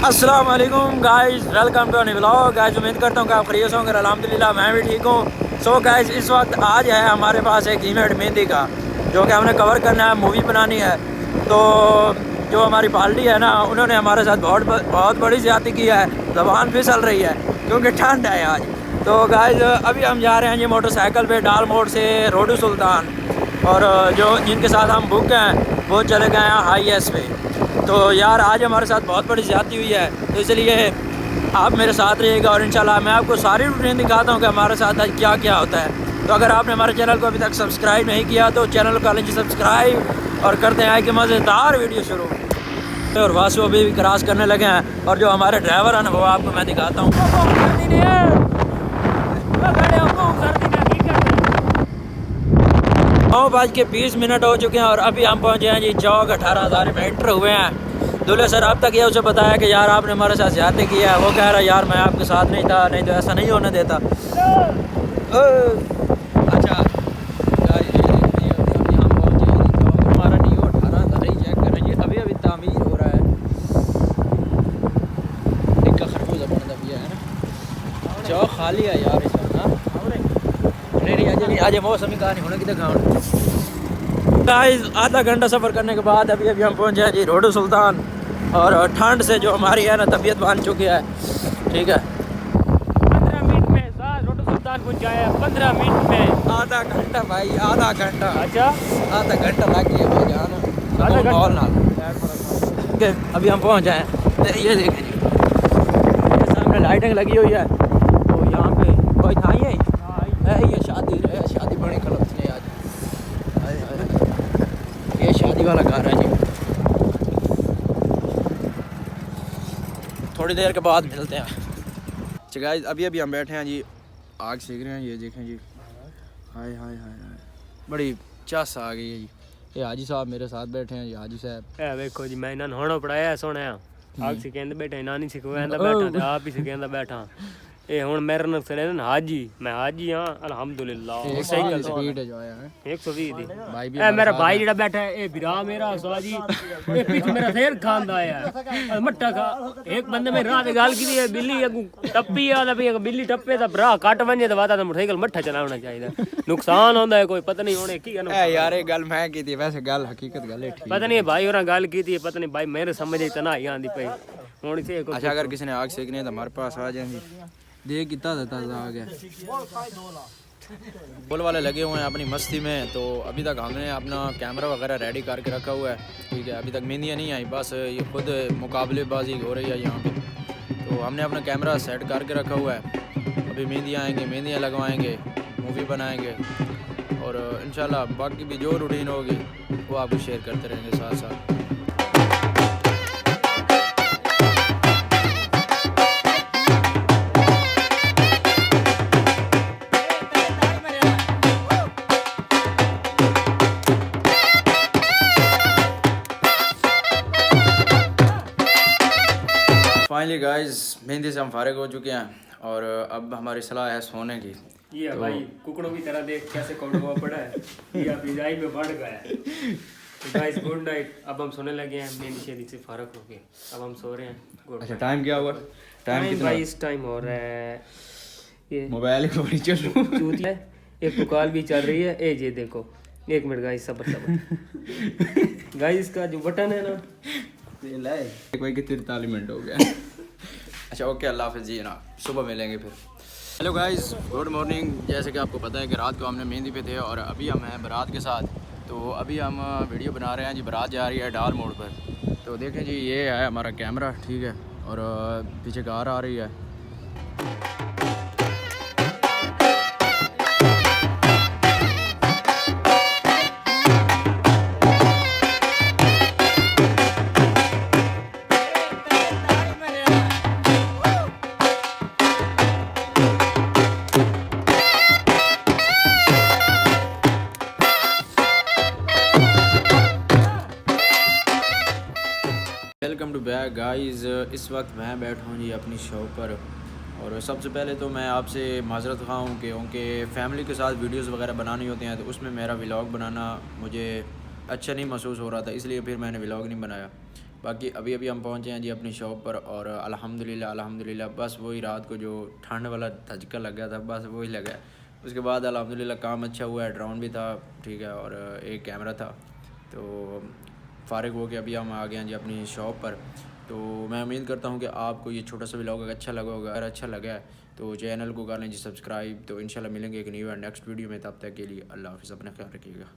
अस्सलाम वालेकुम guys, welcome to a new vlog. Guys उम्मीद करता हूँ कि आप खैरियत होंगे। अल्हम्दुलिल्लाह मैं भी ठीक हूँ। सो गाइस इस वक्त आज है हमारे पास एक इवेंट मेहंदी का, जो कि हमने कवर करना है, मूवी बनानी है। तो जो हमारी पार्टी है ना, उन्होंने हमारे साथ बहुत बड़ी ज़्यादती की है। ज़बान फिसल रही है क्योंकि ठंड है आज। तो गाइस अभी हम जा रहे हैं ये मोटरसाइकिल पे डाल मोड़ से रोडू सुल्तान, और जो जिनके साथ हम बुक हैं वो चले गए हैं हाई एस पे। तो यार आज हमारे साथ बहुत बड़ी ज़्यादती हुई है, तो इसलिए आप मेरे साथ रहिएगा और इंशाल्लाह मैं आपको सारी रूटीन दिखाता हूँ कि हमारे साथ आज क्या क्या होता है। तो अगर आपने हमारे चैनल को अभी तक सब्सक्राइब नहीं किया तो चैनल को कर लीजिए सब्सक्राइब और करते हैं कि मज़ेदार वीडियो शुरू। और वासु अभी भी क्रॉस करने लगे हैं, और जो हमारे ड्राइवर हैं ना वो आपको मैं दिखाता हूँ। 9:20 हो चुके हैं और अभी हम पहुँचे हैं जी चौक 18,000 में एंटर हुए हैं। दूल्हे सर अब तक ये उसे बताया कि यार आपने हमारे साथ ज़्यादती की है। वो कह रहा है यार मैं आपके साथ नहीं था, नहीं तो ऐसा नहीं होने देता। अच्छा हम पहुँचे हमारा नीओ 18,000 ही चेक करें जी। अभी अभी तामीर हो रहा है। एक खरबूजा बन दिया है ना, चौक खाली है यार इस वक्त ना। नहीं आज मौसम ही कहा नहीं होने की दिखाऊँ। गाइस आधा घंटा सफ़र करने के बाद अभी हम पहुँचे हैं जी रोडू सुल्तान, और ठंड से जो हमारी है ना तबीयत बन चुकी है। ठीक है 15 मिनट में रोडू सुल्तान पहुँचाया। 15 मिनट में आधा घंटा भाई, आधा घंटा। अच्छा आधा घंटा लग गया भाई जाना आधा घंटा। मॉल ना। अभी हम पहुँच जाए। ये देखें जी, ये सामने लाइटिंग लगी हुई है। तो यहाँ पे कोई था ही है ये शादी बड़ी खलबती है आज। ये शादी वाला घर है जी। थोड़ी देर के बाद मिलते हैं। अच्छा गाइस अभी हम बैठे हैं जी, आग सेक रहे हैं। ये देखें जी, हाय हाय हाय हाय, बड़ी चस आ गई है जी। ये हाजी साहब मेरे साथ बैठे हैं जी, हाजी साहब। ए देखो जी मैं इन्होंने होना पढ़ाया सोने आग सिखेंदे बैठा नानी सिखवांदा बैठा ते आप ही सिखेंदा बैठा। ये हुन मेरे नाल सरे ना हाजी, मैं हाजी हां अल्हम्दुलिल्लाह। साइकिल स्पीड है जो आया है 120 दी। भाई भी ए मेरा भाई जेड़ा बैठा है ए बिरा मेरा साजी ए पीछे मेरा शेर खांदा है मट्टा खा। एक बंदे में रात गाल की है बिल्ली अगू टप्पी आदा भी बिल्ली टप्पे दा भरा कट वने ते वादा मोटरसाइकिल मट्ठा चलावना चाहिए। नुकसान होंदा है कोई पता नहीं होने की है ए यार ये गल मैं की थी, वैसे गल हकीकत गल है ठीक। पता नहीं भाई और गल की थी, पता नहीं भाई मेरे समझ इतना आई आंदी पई हुन से। अच्छा अगर किसी ने आग सेकनी है तो हमारे पास आ जाएंगे। देख कितना ताज़ा आ गया। बोल वाले लगे हुए हैं अपनी मस्ती में। तो अभी तक हमने अपना कैमरा वगैरह रेडी करके रखा हुआ है। ठीक है अभी तक मेहंदियाँ नहीं आई, बस ये खुद मुकाबलेबाजी हो रही है यहाँ पे। तो हमने अपना कैमरा सेट करके रखा हुआ है। अभी मेहंदियाँ आएंगे, मेहंदियाँ लगवाएंगे, मूवी बनाएंगे, और इंशाल्लाह बाकी भी जो रूटीन होगी वो आपको शेयर करते रहेंगे साथ साथ। फाइनली गाइस मेहंदी से हम फारिग हो चुके हैं, और अब हमारी सलाह है सोने की। ये तो भाई कुकड़ों की तरह देख कैसे कौड़ा पड़ा है, ये बिजाई में बढ़ गया है। तो गाइस गुड नाइट। अब हम सोने लगे हैं मेहंदी शेदी से फारग होके, अब हम सो रहे हैं। अच्छा टाइम क्या हुआ? टाइम कितना? भाई इस टाइम हो रहा है ये मोबाइल को नहीं चलो चूत है। एक तो कॉल भी चल रही है। ए ये देखो एक मिनट गाइस सबर गाइस का जो बटन है ना ये लाए कोई कि 43 मिनट हो गया। अच्छा ओके अल्लाह हाफिज़ जी ना, सुबह मिलेंगे फिर। Hello guys good morning. जैसे कि आपको पता है कि रात को हमने मेहंदी पे थे और अभी हम हैं बारात के साथ। तो अभी हम वीडियो बना रहे हैं जी, बारात जा रही है डाल मोड़ पर। तो देखें जी ये है हमारा कैमरा, ठीक है, और पीछे कार आ रही है। Welcome to back guys. इस वक्त मैं बैठा हूँ जी अपनी शॉप पर, और सबसे पहले तो मैं आपसे माजरत ख़्वाह हूँ कि उनके फैमिली के साथ वीडियोस वगैरह बनानी होती हैं, तो उसमें मेरा व्लॉग बनाना मुझे अच्छा नहीं महसूस हो रहा था, इसलिए फिर मैंने व्लॉग नहीं बनाया। बाकी अभी अभी हम पहुँचे हैं जी अपनी शॉप पर और अल्हम्दुलिल्लाह बस वही रात को जो ठंड वाला धचका लग गया था बस वही लगा। उसके बाद अल्हम्दुलिल्लाह काम अच्छा हुआ है, ड्रोन भी था ठीक है और एक कैमरा था। तो फ़ारिग हो के अभी हम आ गए हैं जी अपनी शॉप पर। तो मैं उम्मीद करता हूँ कि आपको ये छोटा सा व्लॉग अच्छा लगा होगा। अगर अच्छा लगा है तो चैनल को कर लें जी सब्सक्राइब। तो इंशाल्लाह मिलेंगे एक न्यू और नेक्स्ट वीडियो में, तब तक के लिए अल्लाह हाफ़िज़, अपना ख्याल रखिएगा।